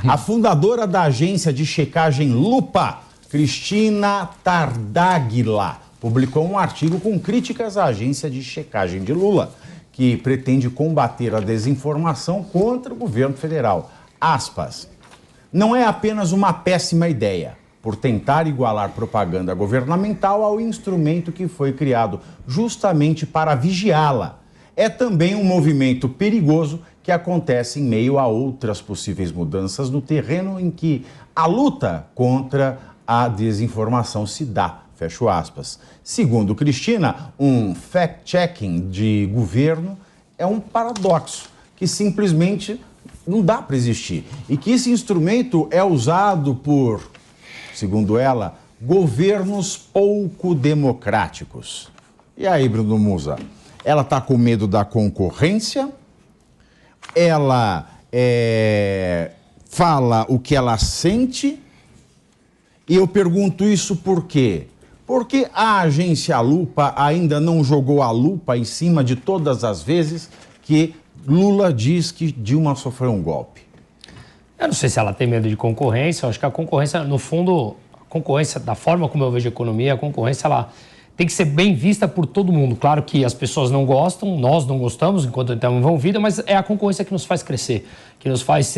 A fundadora da agência de checagem Lupa, Cristina Tardáguila, publicou um artigo com críticas à agência de checagem de Lula, que pretende combater a desinformação contra o governo federal. Aspas. Não é apenas uma péssima ideia, por tentar igualar propaganda governamental ao instrumento que foi criado justamente para vigiá-la. É também um movimento perigoso que acontece em meio a outras possíveis mudanças no terreno em que a luta contra a desinformação se dá. Fecho aspas. Segundo Cristina, um fact-checking de governo é um paradoxo que simplesmente não dá para existir. E que esse instrumento é usado por, segundo ela, governos pouco democráticos. E aí, Bruno Musa? Ela está com medo da concorrência? Ela fala o que ela sente? E eu pergunto isso por quê? Porque a agência Lupa ainda não jogou a lupa em cima de todas as vezes que Lula diz que Dilma sofreu um golpe. Eu não sei se ela tem medo de concorrência. Eu acho que a concorrência, no fundo, a concorrência, da forma como eu vejo a economia, a concorrência, ela tem que ser bem vista por todo mundo. Claro que as pessoas não gostam, nós não gostamos enquanto estamos envolvidos, mas é a concorrência que nos faz crescer, que nos faz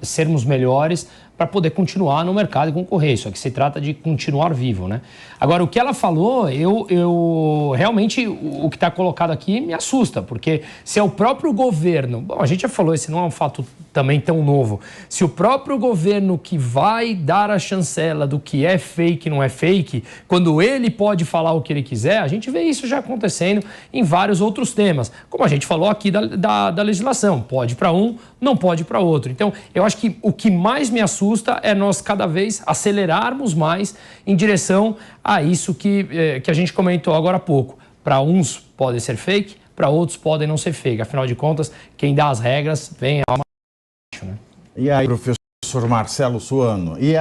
sermos melhores para poder continuar no mercado e concorrer. Isso aqui se trata de continuar vivo, né? Agora, o que ela falou, eu realmente, o que está colocado aqui me assusta, porque se é o próprio governo, bom, a gente já falou, esse não é um fato também tão novo, se o próprio governo que vai dar a chancela do que é fake e não é fake, quando ele pode falar o que ele quiser, a gente vê isso já acontecendo em vários outros temas, como a gente falou aqui da legislação, pode para um, não pode para outro. Então, eu acho que o que mais me assusta é nós cada vez acelerarmos mais em direção a isso que a gente comentou agora há pouco. Para uns pode ser fake, para outros podem não ser fake. Afinal de contas, quem dá as regras vem a baixo, né? E aí, professor Marcelo Suano, e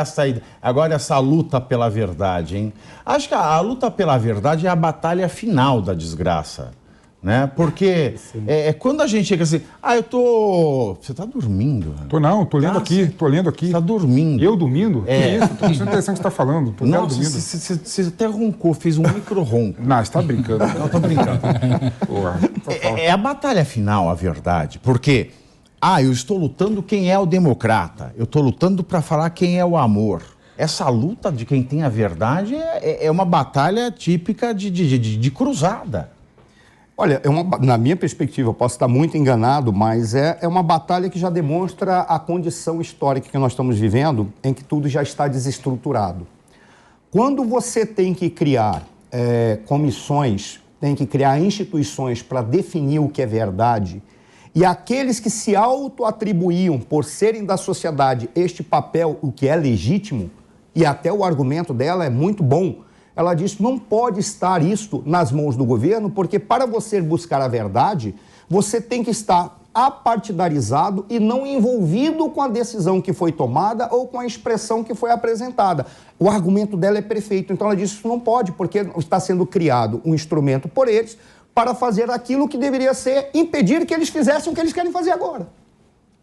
agora essa luta pela verdade, hein? Acho que a luta pela verdade é a batalha final da desgraça. Né? Porque quando a gente chega assim, você tá dormindo? Tô lendo aqui. Você tá dormindo. Eu dormindo? Que isso? Tô achando interessante o que você tá falando. Nossa, você até roncou, fez um micro-ronco. Não, você tá brincando. Não, tô brincando. É a batalha final, a verdade. Porque, eu estou lutando quem é o democrata. Eu estou lutando para falar quem é o amor. Essa luta de quem tem a verdade é uma batalha típica de cruzada. Olha, na minha perspectiva, eu posso estar muito enganado, mas é uma batalha que já demonstra a condição histórica que nós estamos vivendo, em que tudo já está desestruturado. Quando você tem que criar comissões, tem que criar instituições para definir o que é verdade, e aqueles que se auto-atribuíam por serem da sociedade este papel, o que é legítimo, e até o argumento dela é muito bom, ela disse, não pode estar isto nas mãos do governo, porque para você buscar a verdade, você tem que estar apartidarizado e não envolvido com a decisão que foi tomada ou com a expressão que foi apresentada. O argumento dela é perfeito, então ela disse, isso não pode, porque está sendo criado um instrumento por eles para fazer aquilo que deveria ser impedir que eles fizessem o que eles querem fazer agora,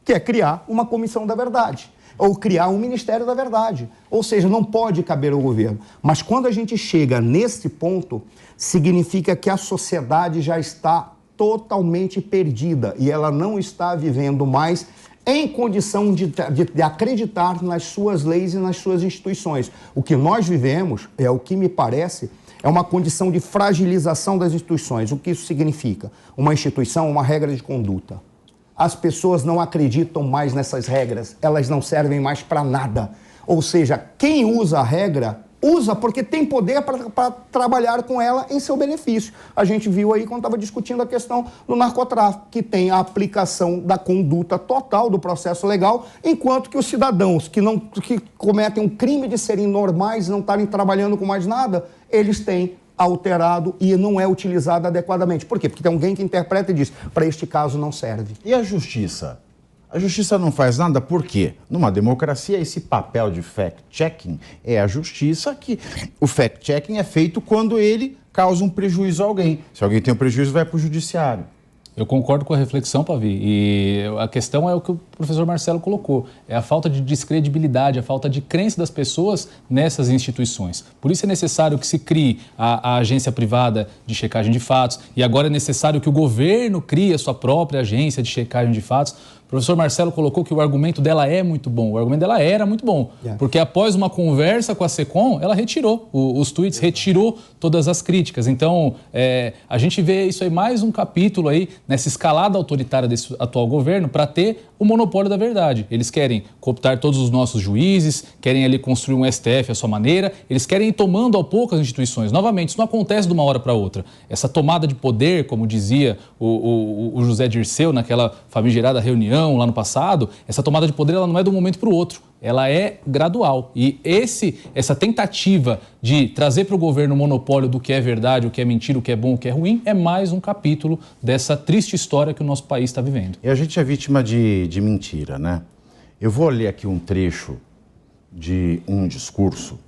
que é criar uma comissão da verdade. Ou criar um Ministério da Verdade. Ou seja, não pode caber ao governo. Mas quando a gente chega nesse ponto, significa que a sociedade já está totalmente perdida e ela não está vivendo mais em condição de acreditar nas suas leis e nas suas instituições. O que nós vivemos, o que me parece, é uma condição de fragilização das instituições. O que isso significa? Uma instituição, uma regra de conduta. As pessoas não acreditam mais nessas regras, elas não servem mais para nada. Ou seja, quem usa a regra, usa porque tem poder para trabalhar com ela em seu benefício. A gente viu aí quando estava discutindo a questão do narcotráfico, que tem a aplicação da conduta total do processo legal, enquanto que os cidadãos que cometem um crime de serem normais, não estarem trabalhando com mais nada, eles têm alterado e não é utilizado adequadamente. Por quê? Porque tem alguém que interpreta e diz, para este caso não serve. E a justiça? A justiça não faz nada por quê? Numa democracia, esse papel de fact-checking é a justiça, que o fact-checking é feito quando ele causa um prejuízo a alguém. Se alguém tem um prejuízo, vai para o judiciário. Eu concordo com a reflexão, Pavi, e a questão é o que professor Marcelo colocou. É a falta de descredibilidade, a falta de crença das pessoas nessas instituições. Por isso é necessário que se crie a agência privada de checagem de fatos e agora é necessário que o governo crie a sua própria agência de checagem de fatos. O professor Marcelo colocou que o argumento dela é muito bom. O argumento dela era muito bom. Porque após uma conversa com a SECOM, ela retirou os tweets, retirou todas as críticas. Então, a gente vê isso aí, mais um capítulo aí nessa escalada autoritária desse atual governo para ter o monopólio da verdade. Eles querem cooptar todos os nossos juízes, querem ali construir um STF à sua maneira, eles querem ir tomando ao pouco as instituições. Novamente, isso não acontece de uma hora para outra. Essa tomada de poder, como dizia o José Dirceu naquela famigerada reunião lá no passado, essa tomada de poder ela não é de um momento para o outro, ela é gradual. E essa tentativa de trazer para o governo o monopólio do que é verdade, o que é mentira, o que é bom, o que é ruim, é mais um capítulo dessa triste história que o nosso país está vivendo. E a gente é vítima de mentira, né? Eu vou ler aqui um trecho de um discurso,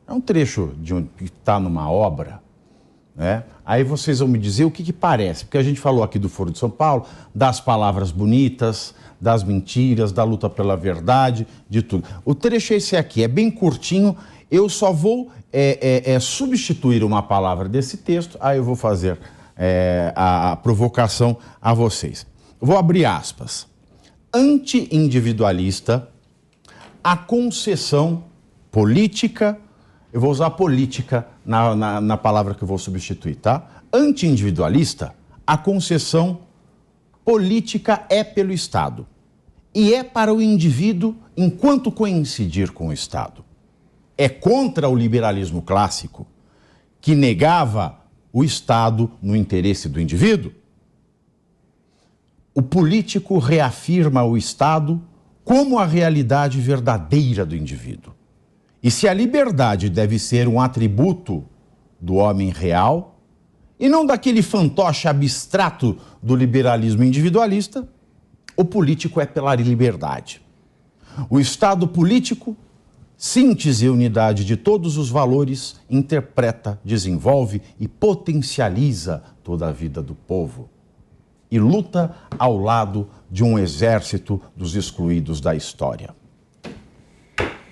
é um trecho que está numa obra, né? Aí vocês vão me dizer o que parece, porque a gente falou aqui do Foro de São Paulo, das palavras bonitas, das mentiras, da luta pela verdade, de tudo. O trecho é esse aqui, é bem curtinho, eu só vou substituir uma palavra desse texto, aí eu vou fazer a provocação a vocês. Eu vou abrir aspas. Anti-individualista, a concessão política, eu vou usar política na palavra que eu vou substituir, tá? Anti-individualista, a concessão política é pelo Estado e é para o indivíduo enquanto coincidir com o Estado. É contra o liberalismo clássico que negava o Estado no interesse do indivíduo. O político reafirma o Estado como a realidade verdadeira do indivíduo. E se a liberdade deve ser um atributo do homem real, e não daquele fantoche abstrato do liberalismo individualista, o político é pela liberdade. O Estado político, síntese e unidade de todos os valores, interpreta, desenvolve e potencializa toda a vida do povo. E luta ao lado de um exército dos excluídos da história.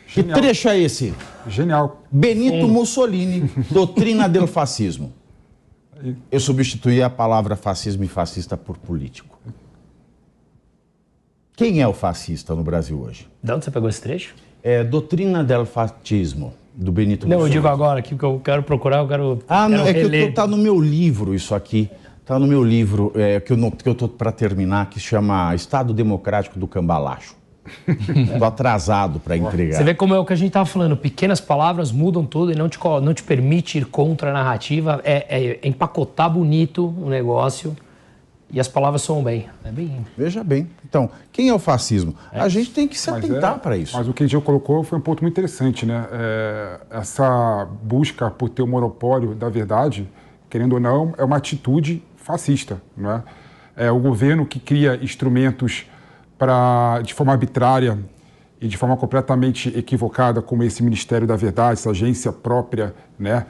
Genial. Que trecho é esse? Genial. Benito Mussolini, Doutrina del Fascismo. Eu substituí a palavra fascismo e fascista por político. Quem é o fascista no Brasil hoje? De onde você pegou esse trecho? É Doutrina del Fascismo, do Benito Mussolini. Não, eu digo agora, que eu quero procurar, eu quero não, é reler. que tá no meu livro isso aqui. Está no meu livro, que eu estou para terminar, que se chama Estado Democrático do Cambalacho. Estou atrasado para entregar. Você vê como é o que a gente estava falando, pequenas palavras mudam tudo e não te permite ir contra a narrativa, empacotar bonito o negócio e as palavras soam bem. É bem... Veja bem, então, quem é o fascismo? A gente tem que se atentar para isso. Mas o que o Diego colocou foi um ponto muito interessante, né? Essa busca por ter o monopólio da verdade, querendo ou não, é uma atitude fascista, não é? É o governo que cria instrumentos de forma arbitrária e de forma completamente equivocada, como esse Ministério da Verdade, essa agência própria, né?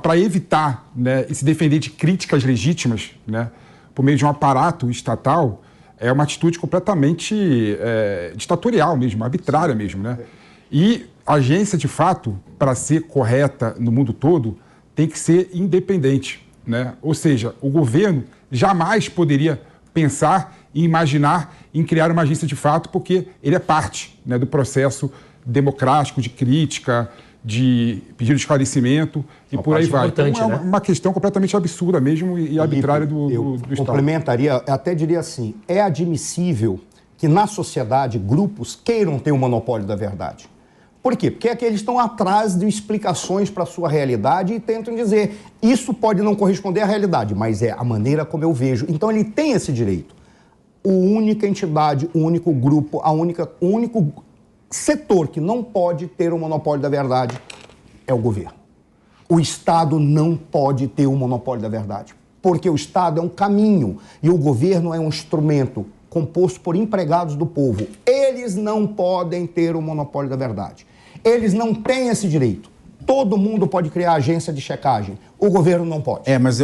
Para evitar, né, e se defender de críticas legítimas, né, por meio de um aparato estatal, é uma atitude completamente ditatorial mesmo, arbitrária mesmo, né? E a agência, de fato, para ser correta no mundo todo, tem que ser independente, né? Ou seja, o governo jamais poderia pensar e imaginar em criar uma agência de fato, porque ele é parte, né, do processo democrático, de crítica, de pedido de esclarecimento e por aí vai. Então é uma questão completamente absurda mesmo e arbitrária do Estado. Complementaria, até diria assim, é admissível que na sociedade grupos queiram ter o monopólio da verdade. Por quê? Porque é que eles estão atrás de explicações para a sua realidade e tentam dizer, isso pode não corresponder à realidade, mas é a maneira como eu vejo. Então ele tem esse direito. A única entidade, o único grupo, o único setor que não pode ter o monopólio da verdade é o governo. O Estado não pode ter o monopólio da verdade, porque o Estado é um caminho e o governo é um instrumento composto por empregados do povo. Eles não podem ter o monopólio da verdade. Eles não têm esse direito. Todo mundo pode criar agência de checagem. O governo não pode. Mas